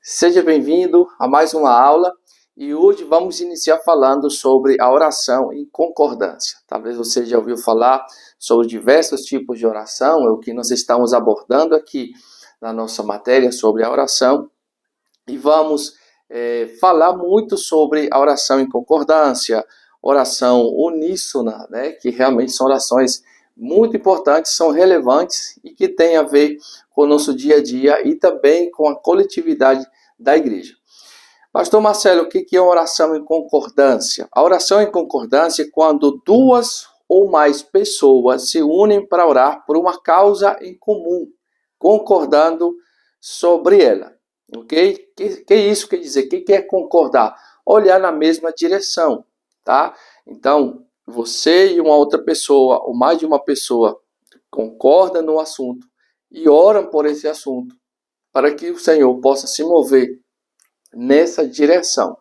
Seja bem-vindo a mais uma aula e hoje vamos iniciar falando sobre a oração em concordância. Talvez você já ouviu falar sobre diversos tipos de oração, é o que nós estamos abordando aqui na nossa matéria sobre a oração e vamos falar muito sobre a oração em concordância, oração uníssona, né, que realmente são orações muito importantes, são relevantes e que têm a ver com o nosso dia a dia e também com a coletividade da igreja. Pastor Marcelo, o que é oração em concordância? A oração em concordância é quando duas ou mais pessoas se unem para orar por uma causa em comum, concordando sobre ela. Ok? Que isso quer dizer? O que é concordar? Olhar na mesma direção, tá? Então, você e uma outra pessoa, ou mais de uma pessoa, concordam no assunto e oram por esse assunto, para que o Senhor possa se mover nessa direção,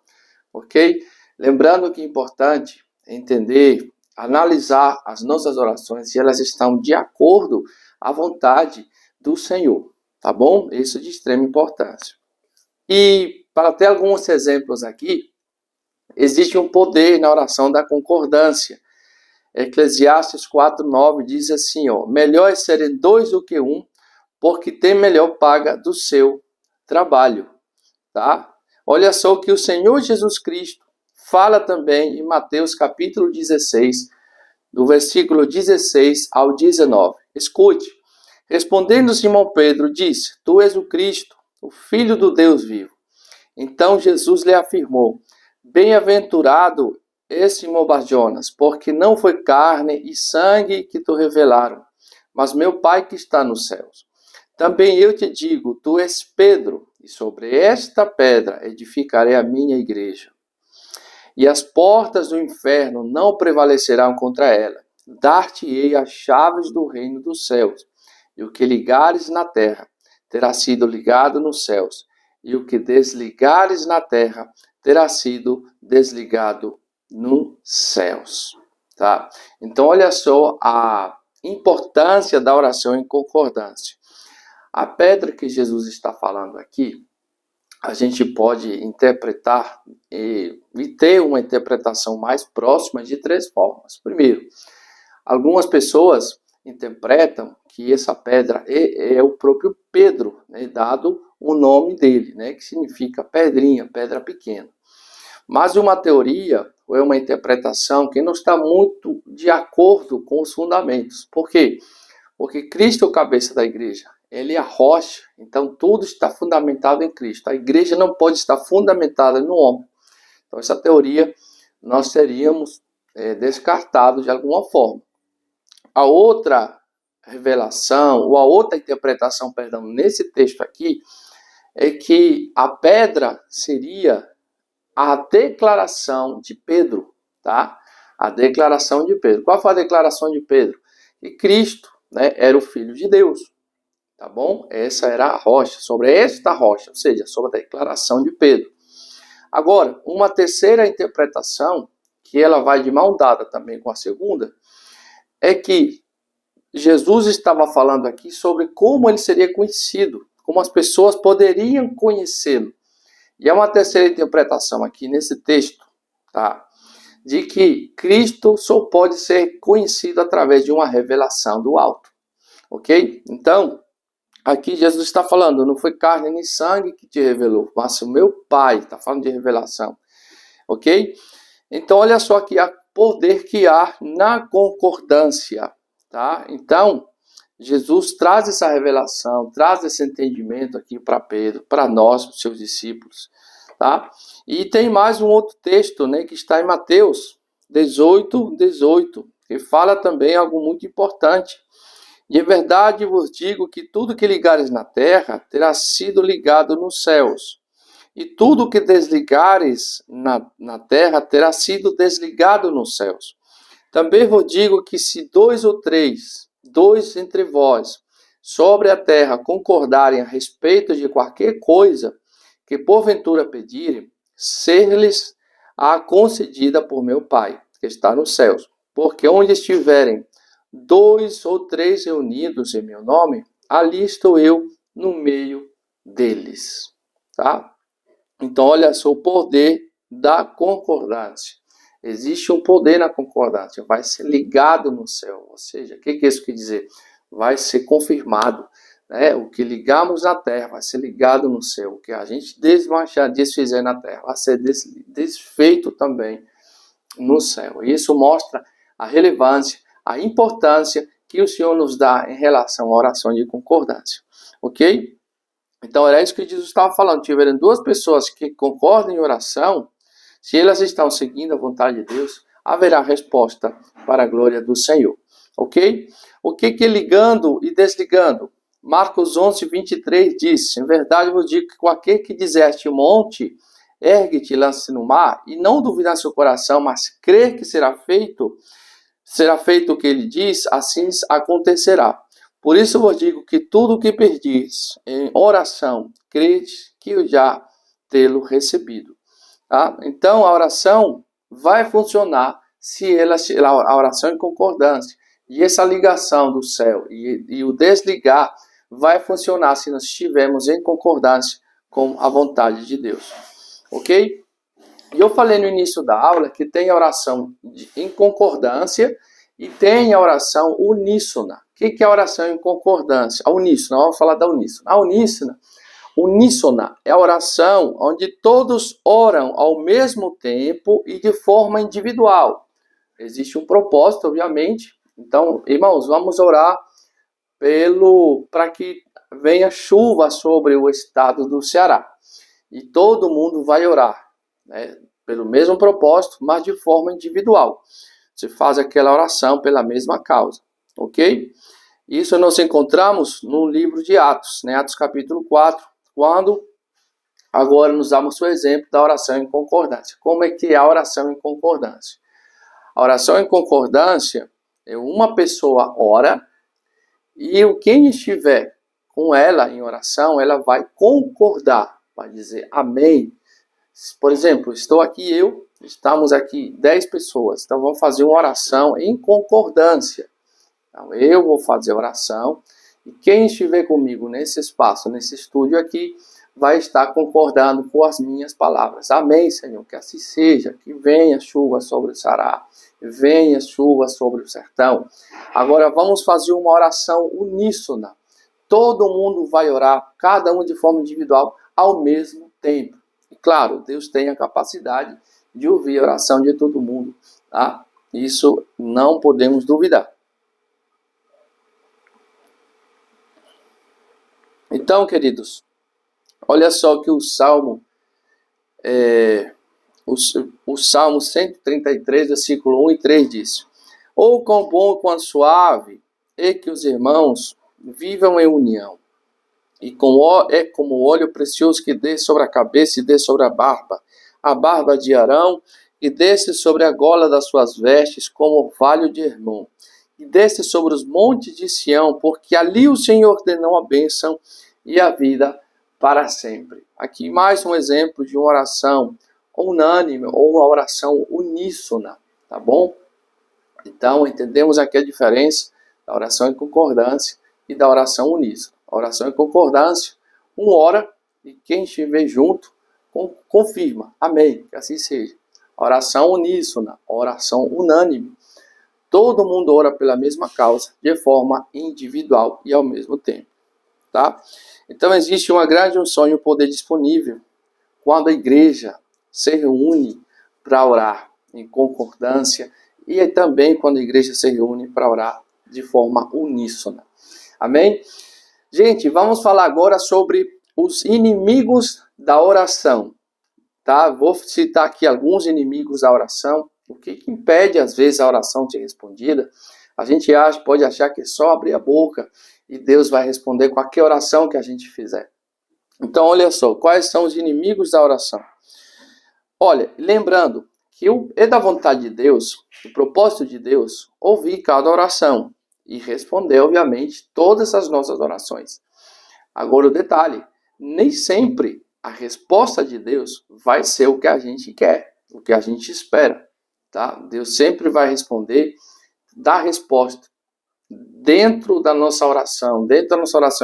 ok? Lembrando que é importante entender, analisar as nossas orações, se elas estão de acordo à vontade do Senhor, tá bom? Isso é de extrema importância. E para ter alguns exemplos aqui, existe um poder na oração da concordância. Eclesiastes 4:9 diz assim, melhor é serem dois do que um, porque tem melhor paga do seu trabalho, tá? Olha só o que o Senhor Jesus Cristo fala também em Mateus capítulo 16, do versículo 16 ao 19. Escute, respondendo Simão Pedro, disse, tu és o Cristo, o Filho do Deus vivo. Então Jesus lhe afirmou, bem-aventurado Simão Bar-Jonas, porque não foi carne e sangue que te revelaram, mas meu Pai que está nos céus. Também eu te digo, tu és Pedro, e sobre esta pedra edificarei a minha igreja. E as portas do inferno não prevalecerão contra ela. Dar-te-ei as chaves do reino dos céus. E o que ligares na terra terá sido ligado nos céus. E o que desligares na terra terá sido desligado nos céus. Tá? Então, olha só a importância da oração em concordância. A pedra que Jesus está falando aqui, a gente pode interpretar e ter uma interpretação mais próxima de três formas. Primeiro, algumas pessoas interpretam que essa pedra é o próprio Pedro, né, dado o nome dele, né, que significa pedrinha, pedra pequena. Mas uma teoria ou é uma interpretação que não está muito de acordo com os fundamentos. Por quê? Porque Cristo é o cabeça da igreja. Ele é a rocha, então tudo está fundamentado em Cristo. A igreja não pode estar fundamentada no homem. Então essa teoria nós teríamos descartado de alguma forma. A outra revelação, ou a outra interpretação, nesse texto aqui, é que a pedra seria a declaração de Pedro, tá? A declaração de Pedro. Qual foi a declaração de Pedro? Que Cristo, né, era o Filho de Deus. Tá bom? Essa era a rocha, sobre esta rocha, ou seja, sobre a declaração de Pedro. Agora, uma terceira interpretação, que ela vai de mão dada também com a segunda, é que Jesus estava falando aqui sobre como ele seria conhecido, como as pessoas poderiam conhecê-lo. E há uma terceira interpretação aqui nesse texto, tá? De que Cristo só pode ser conhecido através de uma revelação do alto. Ok? Então, aqui Jesus está falando, não foi carne nem sangue que te revelou, mas o meu Pai, está falando de revelação. Ok? Então, olha só aqui o poder que há na concordância. Tá? Então, Jesus traz essa revelação, traz esse entendimento aqui para Pedro, para nós, os seus discípulos. Tá? E tem mais um outro texto, né, que está em Mateus 18, que fala também algo muito importante. E em verdade vos digo que tudo que ligares na terra terá sido ligado nos céus. E tudo que desligares na terra terá sido desligado nos céus. Também vos digo que se dois entre vós, sobre a terra concordarem a respeito de qualquer coisa que porventura pedirem, ser-lhes a concedida por meu Pai, que está nos céus. Porque onde estiverem 2 ou 3 reunidos em meu nome, ali estou eu no meio deles. tá? Então, olha só o poder da concordância. Existe um poder na concordância, vai ser ligado no céu. Ou seja, o que isso quer dizer? Vai ser confirmado. Né? O que ligamos na terra vai ser ligado no céu. O que a gente desfizer na terra vai ser desfeito também no céu. Isso mostra a relevância, a importância que o Senhor nos dá em relação à oração de concordância. Ok? Então era isso que Jesus estava falando. Tiverem duas pessoas que concordam em oração, se elas estão seguindo a vontade de Deus, haverá resposta para a glória do Senhor. Ok? O que é ligando e desligando? Marcos 11, 23 diz: em verdade vos digo que qualquer que dizer a este monte, ergue-te e lance-se no mar, e não duvidar em seu coração, mas crer que será feito o que ele diz, assim acontecerá. Por isso vos digo que tudo o que pedis em oração, crede que eu já tê-lo recebido. Tá? Então a oração vai funcionar se a oração em concordância. E essa ligação do céu e o desligar vai funcionar se nós estivermos em concordância com a vontade de Deus. Ok? E eu falei no início da aula que tem a oração em concordância e tem a oração uníssona. O que é a oração em concordância? A uníssona, vamos falar da uníssona. A uníssona é a oração onde todos oram ao mesmo tempo e de forma individual. Existe um propósito, obviamente. Então, irmãos, vamos orar para que venha chuva sobre o estado do Ceará. E todo mundo vai orar, né, pelo mesmo propósito, mas de forma individual. Você faz aquela oração pela mesma causa, ok? Isso nós encontramos no livro de Atos, né? Atos capítulo 4, quando agora nos damos o exemplo da oração em concordância. Como é que é a oração em concordância? A oração em concordância é uma pessoa ora e quem estiver com ela em oração, ela vai concordar, vai dizer amém. Por exemplo, estamos aqui 10 pessoas, então vamos fazer uma oração em concordância. Então eu vou fazer a oração e quem estiver comigo nesse espaço, nesse estúdio aqui, vai estar concordando com as minhas palavras. Amém, Senhor, que assim seja, que venha chuva sobre o Ceará, venha chuva sobre o sertão. Agora vamos fazer uma oração uníssona. Todo mundo vai orar, cada um de forma individual, ao mesmo tempo. E claro, Deus tem a capacidade de ouvir a oração de todo mundo, tá? Isso não podemos duvidar. Então, queridos, olha só que o Salmo 133, versículo 1 e 3 diz: "Oh, quão bom e quão suave é que os irmãos vivam em união. E é como o óleo precioso que desce sobre a cabeça e desce sobre a barba de Arão, e desce sobre a gola das suas vestes, como orvalho de Hermon. E desce sobre os montes de Sião, porque ali o Senhor ordenou a bênção e a vida para sempre." Aqui mais um exemplo de uma oração unânime ou uma oração uníssona, tá bom? Então, entendemos aqui a diferença da oração em concordância e da oração uníssona. A oração em concordância, um ora e quem estiver junto confirma. Amém, que assim seja. A oração uníssona, a oração unânime. Todo mundo ora pela mesma causa, de forma individual e ao mesmo tempo. Tá? Então existe uma grande unção e um poder disponível quando a igreja se reúne para orar em concordância e também quando a igreja se reúne para orar de forma uníssona. Amém? Gente, vamos falar agora sobre os inimigos da oração. Tá? Vou citar aqui alguns inimigos da oração. O que impede, às vezes, a oração de ser respondida? A gente pode achar que é só abrir a boca e Deus vai responder qualquer oração que a gente fizer. Então, olha só, quais são os inimigos da oração? Olha, lembrando que é da vontade de Deus, o propósito de Deus, ouvir cada oração e responder, obviamente, todas as nossas orações. Agora, o detalhe, nem sempre a resposta de Deus vai ser o que a gente quer, o que a gente espera. Tá? Deus sempre vai responder, dar resposta dentro da nossa oração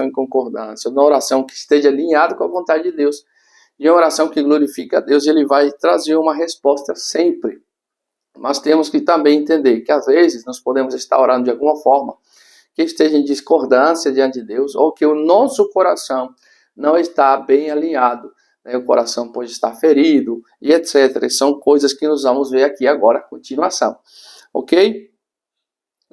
em concordância, uma oração que esteja alinhada com a vontade de Deus. E a oração que glorifica a Deus, ele vai trazer uma resposta sempre. Mas temos que também entender que às vezes nós podemos estar orando de alguma forma que esteja em discordância diante de Deus, ou que o nosso coração não está bem alinhado, né? O coração pode estar ferido, e etc. E são coisas que nós vamos ver aqui agora, a continuação. Ok?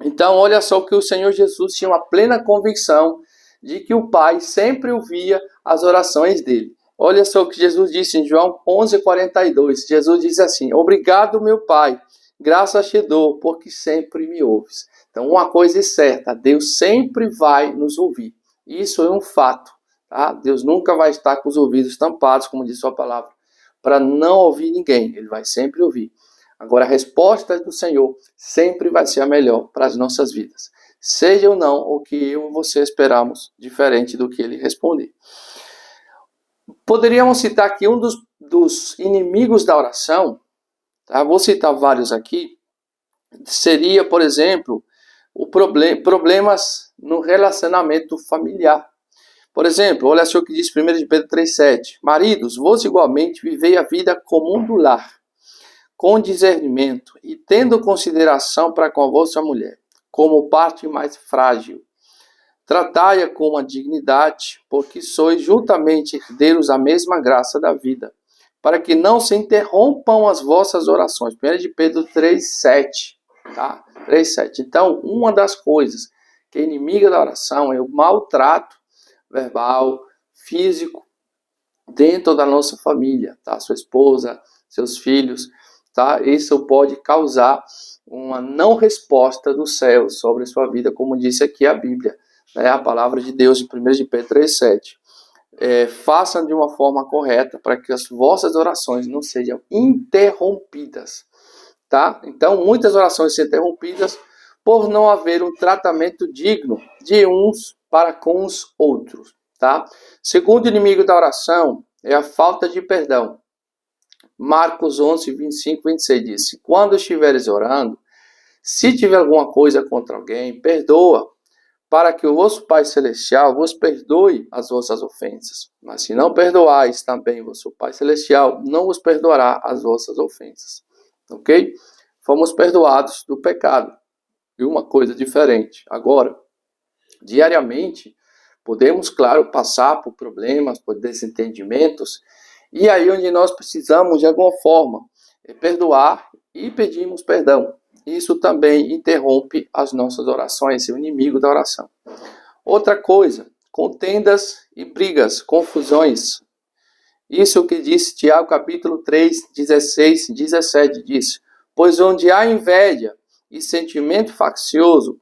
Então, olha só que o Senhor Jesus tinha uma plena convicção de que o Pai sempre ouvia as orações dele. Olha só o que Jesus disse em João 11:42. Jesus diz assim: obrigado, meu Pai, graças te dou, porque sempre me ouves. Então, uma coisa é certa, Deus sempre vai nos ouvir. Isso é um fato. Tá? Deus nunca vai estar com os ouvidos tampados, como diz sua palavra, para não ouvir ninguém. Ele vai sempre ouvir. Agora, a resposta do Senhor sempre vai ser a melhor para as nossas vidas. Seja ou não o que eu e você esperamos, diferente do que ele responder. Poderíamos citar aqui um dos inimigos da oração, tá? Vou citar vários aqui. Seria, por exemplo, problemas no relacionamento familiar. Por exemplo, olha só o que diz 1 de Pedro 3,7. Maridos, vós igualmente vivei a vida comum do lar, com discernimento e tendo consideração para com a vossa mulher, como parte mais frágil. Tratai-a com a dignidade, porque sois juntamente herdeiros da mesma graça da vida, para que não se interrompam as vossas orações. 1 de Pedro 3,7. Tá? 3,7. Então, uma das coisas que é inimiga da oração é o maltrato verbal, físico, dentro da nossa família, tá? Sua esposa, seus filhos, tá? Isso pode causar uma não resposta do céu sobre a sua vida, como disse aqui a Bíblia, né? A palavra de Deus em 1 de Pedro 3,7. Façam de uma forma correta para que as vossas orações não sejam interrompidas, tá? Então, muitas orações são interrompidas por não haver um tratamento digno de uns para com os outros, tá? Segundo inimigo da oração é a falta de perdão. Marcos 11, 25, 26 diz: quando estiveres orando, se tiver alguma coisa contra alguém, perdoa, para que o vosso Pai Celestial vos perdoe as vossas ofensas. Mas se não perdoais, também vosso Pai Celestial não vos perdoará as vossas ofensas. Ok? Fomos perdoados do pecado. E uma coisa diferente. Agora, diariamente, podemos, claro, passar por problemas, por desentendimentos, e aí onde nós precisamos, de alguma forma, perdoar e pedimos perdão. Isso também interrompe as nossas orações, é o inimigo da oração. Outra coisa, contendas e brigas, confusões. Isso é o que diz Tiago capítulo 3, 16, 17, diz: pois onde há inveja e sentimento faccioso,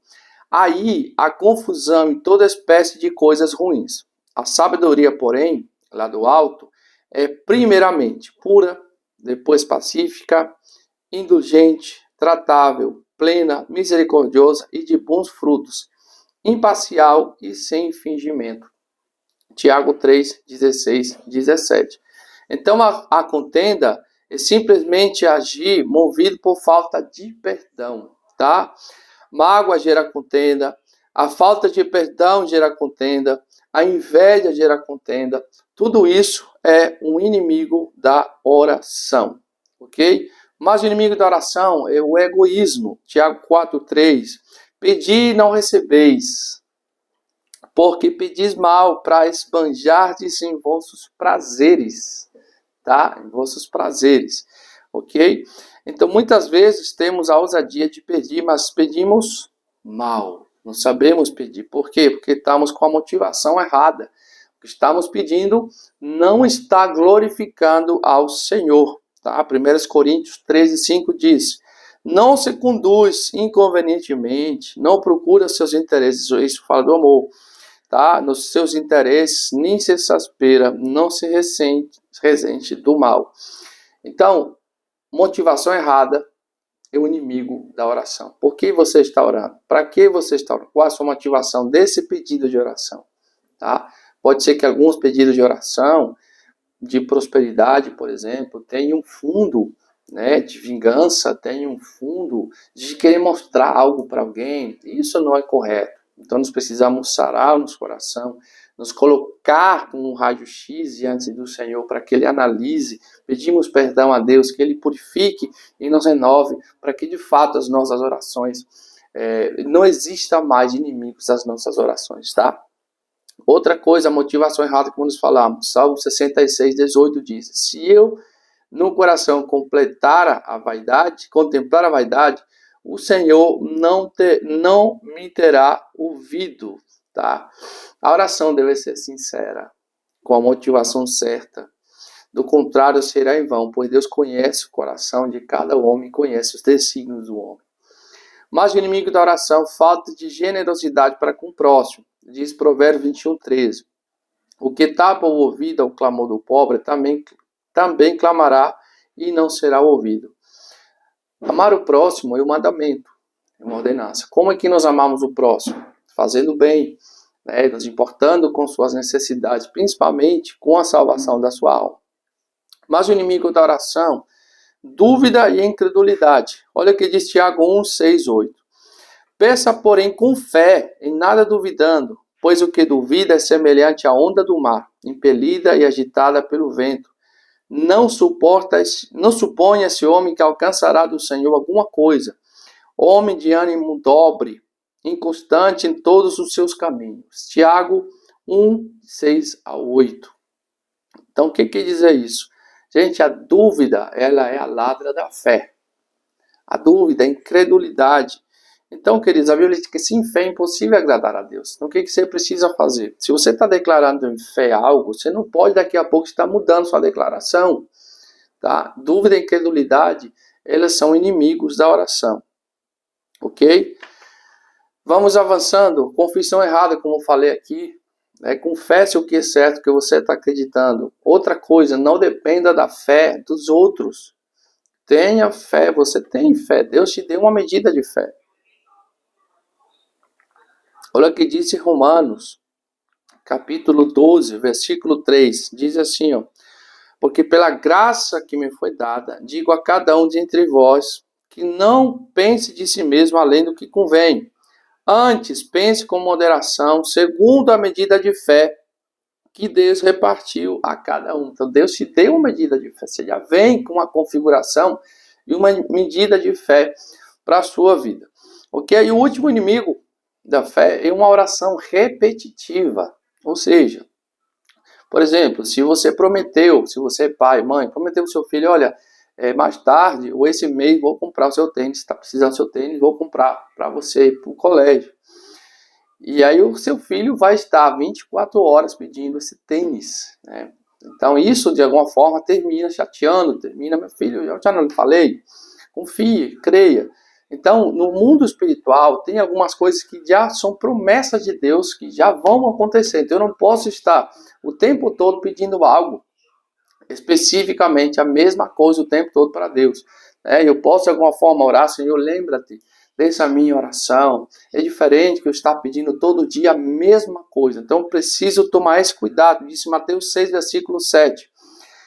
aí há confusão e toda espécie de coisas ruins. A sabedoria, porém, lá do alto, é primeiramente pura, depois pacífica, indulgente, tratável, plena, misericordiosa e de bons frutos, imparcial e sem fingimento. Tiago 3, 16, 17. Então a contenda é simplesmente agir movido por falta de perdão, tá? Mágoa gera contenda, a falta de perdão gera contenda, a inveja gera contenda. Tudo isso é um inimigo da oração, ok? Mas o inimigo da oração é o egoísmo. Tiago 4,3. Pedi e não recebeis, porque pedis mal para esbanjardes em vossos prazeres, tá? Em vossos prazeres, ok? Então, muitas vezes temos a ousadia de pedir, mas pedimos mal. Não sabemos pedir. Por quê? Porque estamos com a motivação errada. O que estamos pedindo não está glorificando ao Senhor. Tá? 1 Coríntios 13, 5 diz: não se conduz inconvenientemente, não procura seus interesses. Isso fala do amor. Tá? Nos seus interesses, nem se exaspera, não se ressente do mal. Então, motivação errada é o inimigo da oração. Por que você está orando? Para que você está orando? Qual a sua motivação desse pedido de oração? Tá? Pode ser que alguns pedidos de oração, de prosperidade, por exemplo, tenham um fundo, né, de vingança, tenham um fundo de querer mostrar algo para alguém. Isso não é correto. Então nós precisamos sarar o nosso coração, nos colocar com um raio-x diante do Senhor para que Ele analise. Pedimos perdão a Deus, que Ele purifique e nos renove, para que de fato as nossas orações não exista mais inimigos das nossas orações, tá? Outra coisa, a motivação errada, como nos falamos, Salmo 66, 18 diz: se eu no coração contemplar a vaidade, o Senhor não me terá ouvido, tá? A oração deve ser sincera, com a motivação certa. Do contrário, será em vão, pois Deus conhece o coração de cada homem, conhece os desígnios do homem. Mas o inimigo da oração, falta de generosidade para com o próximo. Diz Provérbios 21, 13. O que tapa o ouvido ao clamor do pobre também clamará e não será ouvido. Amar o próximo é um mandamento, é uma ordenança. Como é que nós amamos o próximo? Fazendo bem, nos importando com suas necessidades, principalmente com a salvação da sua alma. Mas o inimigo da oração, dúvida e incredulidade. Olha o que diz Tiago 1, 6, 8. Peça, porém, com fé, em nada duvidando, pois o que duvida é semelhante à onda do mar, impelida e agitada pelo vento. Não suponha esse homem que alcançará do Senhor alguma coisa. Homem de ânimo dobre, inconstante em todos os seus caminhos. Tiago 1, 6 a 8. Então, o que quer dizer isso? Gente, a dúvida, ela é a ladra da fé. A dúvida, a incredulidade. Então, queridos, a Bíblia diz que sem fé é impossível agradar a Deus. Então, o que você precisa fazer? Se você está declarando em fé algo, você não pode daqui a pouco estar mudando sua declaração. Tá? Dúvida e incredulidade, elas são inimigos da oração. Ok? Vamos avançando. Confissão errada, como eu falei aqui. Confesse o que é certo, que você está acreditando. Outra coisa, não dependa da fé dos outros. Tenha fé, você tem fé. Deus te deu uma medida de fé. Olha o que disse Romanos, capítulo 12, versículo 3. Diz assim, porque pela graça que me foi dada, digo a cada um de entre vós, que não pense de si mesmo além do que convém. Antes, pense com moderação, segundo a medida de fé que Deus repartiu a cada um. Então, Deus te deu uma medida de fé. Você já vem com uma configuração e uma medida de fé para a sua vida. Ok? E o último inimigo da fé é uma oração repetitiva. Ou seja, por exemplo, se você prometeu, se você é pai, mãe, prometeu ao seu filho, olha, mais tarde ou esse mês vou comprar o seu tênis, está precisando do seu tênis, vou comprar para você ir para o colégio. E aí o seu filho vai estar 24 horas pedindo esse tênis, né? Então isso de alguma forma termina chateando, meu filho, eu já não lhe falei, confie, creia. Então, no mundo espiritual, tem algumas coisas que já são promessas de Deus, que já vão acontecer. Então, eu não posso estar o tempo todo pedindo algo, especificamente a mesma coisa o tempo todo para Deus. Eu posso, de alguma forma, orar, Senhor, lembra-te dessa minha oração. É diferente que eu estar pedindo todo dia a mesma coisa. Então, preciso tomar esse cuidado. Disse Mateus 6, versículo 7.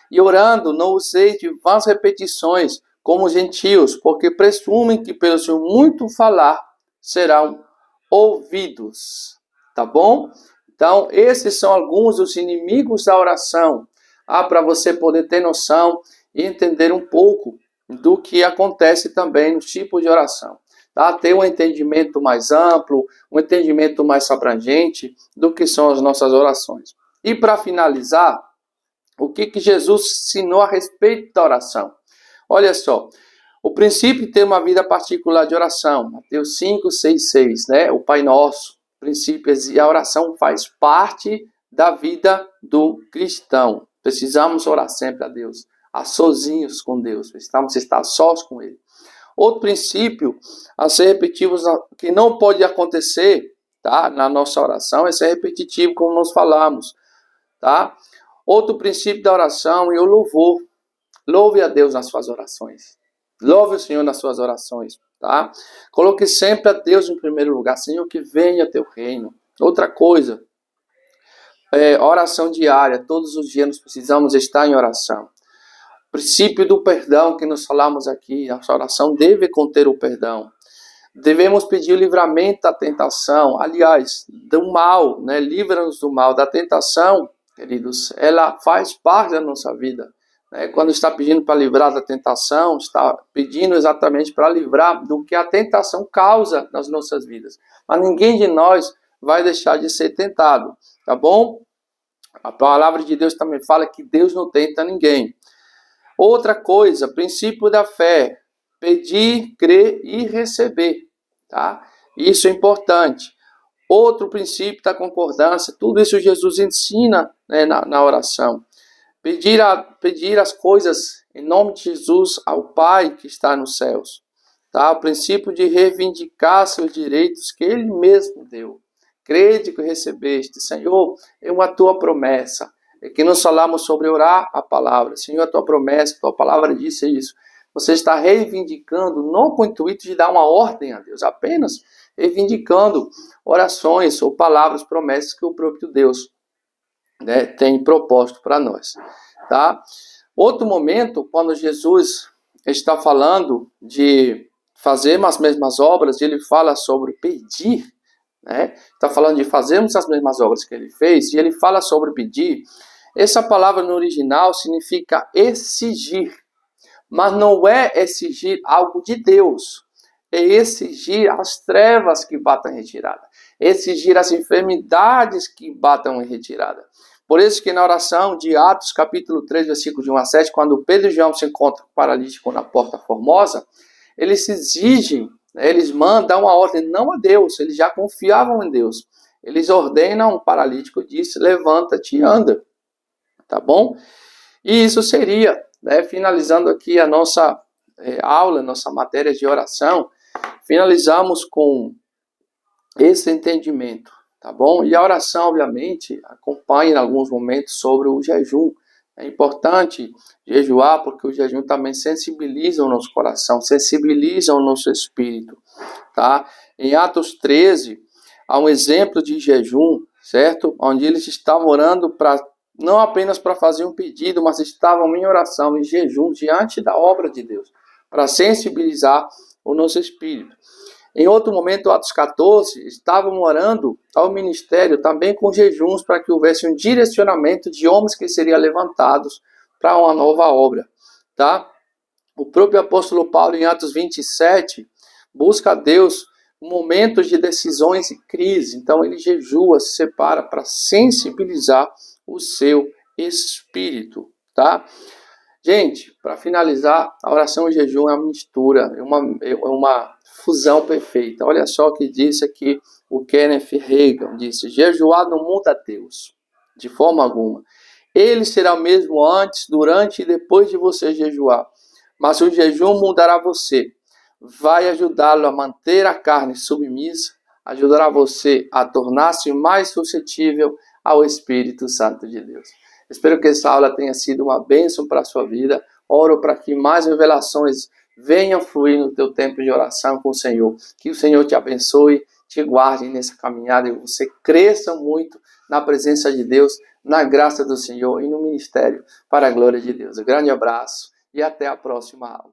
E orando, não usei de vãs repetições, como os gentios, porque presumem que pelo seu muito falar serão ouvidos. Tá bom? Então, esses são alguns dos inimigos da oração. Para você poder ter noção e entender um pouco do que acontece também nos tipos de oração. Tá? Ter um entendimento mais amplo, um entendimento mais abrangente do que são as nossas orações. E para finalizar, o que Jesus ensinou a respeito da oração? Olha só, o princípio de ter uma vida particular de oração, Mateus 5, 6, 6, né? O Pai Nosso, princípios e a oração faz parte da vida do cristão. Precisamos orar sempre a Deus, sozinhos com Deus, precisamos estar sós com Ele. Outro princípio a ser repetido, que não pode acontecer, tá? Na nossa oração, é ser repetitivo, como nós falamos, tá? Outro princípio da oração é o louvor. Louve a Deus nas suas orações. Louve o Senhor nas suas orações, tá? Coloque sempre a Deus em primeiro lugar. Senhor, que venha teu reino. Outra coisa, oração diária. Todos os dias nós precisamos estar em oração. Princípio do perdão que nós falamos aqui. A oração deve conter o perdão. Devemos pedir o livramento da tentação, aliás, do mal, né? Livra-nos do mal. Da tentação, queridos, ela faz parte da nossa vida. Né? Quando está pedindo para livrar da tentação, está pedindo exatamente para livrar do que a tentação causa nas nossas vidas. Mas ninguém de nós vai deixar de ser tentado, tá bom? A palavra de Deus também fala que Deus não tenta ninguém. Outra coisa, princípio da fé, pedir, crer e receber, tá? Isso é importante. Outro princípio da concordância, tudo isso Jesus ensina, né, na oração. Pedir as coisas em nome de Jesus ao Pai que está nos céus, tá? O princípio de reivindicar seus direitos que Ele mesmo deu. Crede que recebeste, Senhor, é uma tua promessa. É que nós falamos sobre orar a palavra. Senhor, a tua promessa, a tua palavra disse isso. Você está reivindicando, não com o intuito de dar uma ordem a Deus, apenas reivindicando orações ou palavras, promessas que o próprio Deus, né, tem propósito para nós. Tá? Outro momento, quando Jesus está falando de fazer as mesmas obras, ele fala sobre pedir, né? Está falando de fazermos as mesmas obras que ele fez, e ele fala sobre pedir. Essa palavra no original significa exigir, mas não é exigir algo de Deus, é exigir as trevas que batam em retirada, exigir as enfermidades que batam em retirada. Por isso que na oração de Atos, capítulo 3, versículo de 1 a 7, quando Pedro e João se encontram com o paralítico na Porta Formosa, eles exigem, eles mandam uma ordem, não a Deus, eles já confiavam em Deus. Eles ordenam, o paralítico diz, levanta-te e anda, tá bom? E isso seria, né, finalizando aqui a nossa aula, nossa matéria de oração, finalizamos com esse entendimento, tá bom? E a oração, obviamente, acompanha em alguns momentos sobre o jejum. É importante jejuar porque o jejum também sensibiliza o nosso coração, sensibiliza o nosso espírito, tá? Em Atos 13, há um exemplo de jejum, certo? Onde eles estavam orando não apenas para fazer um pedido, mas estavam em oração, em jejum, diante da obra de Deus, para sensibilizar o nosso espírito. Em outro momento, Atos 14, estavam orando ao ministério também com jejuns para que houvesse um direcionamento de homens que seriam levantados para uma nova obra, tá? O próprio apóstolo Paulo, em Atos 27, busca a Deus momentos de decisões e crise. Então, ele jejua, se separa para sensibilizar o seu espírito, tá? Gente, para finalizar, a oração e jejum é uma mistura, é uma fusão perfeita. Olha só o que disse aqui o Kenneth Hagin, disse: jejuar não muda Deus, de forma alguma. Ele será o mesmo antes, durante e depois de você jejuar. Mas o jejum mudará você. Vai ajudá-lo a manter a carne submissa, ajudará você a tornar-se mais suscetível ao Espírito Santo de Deus. Espero que essa aula tenha sido uma bênção para a sua vida. Oro para que mais revelações venham fluir no teu tempo de oração com o Senhor. Que o Senhor te abençoe, te guarde nessa caminhada e você cresça muito na presença de Deus, na graça do Senhor e no ministério para a glória de Deus. Um grande abraço e até a próxima aula.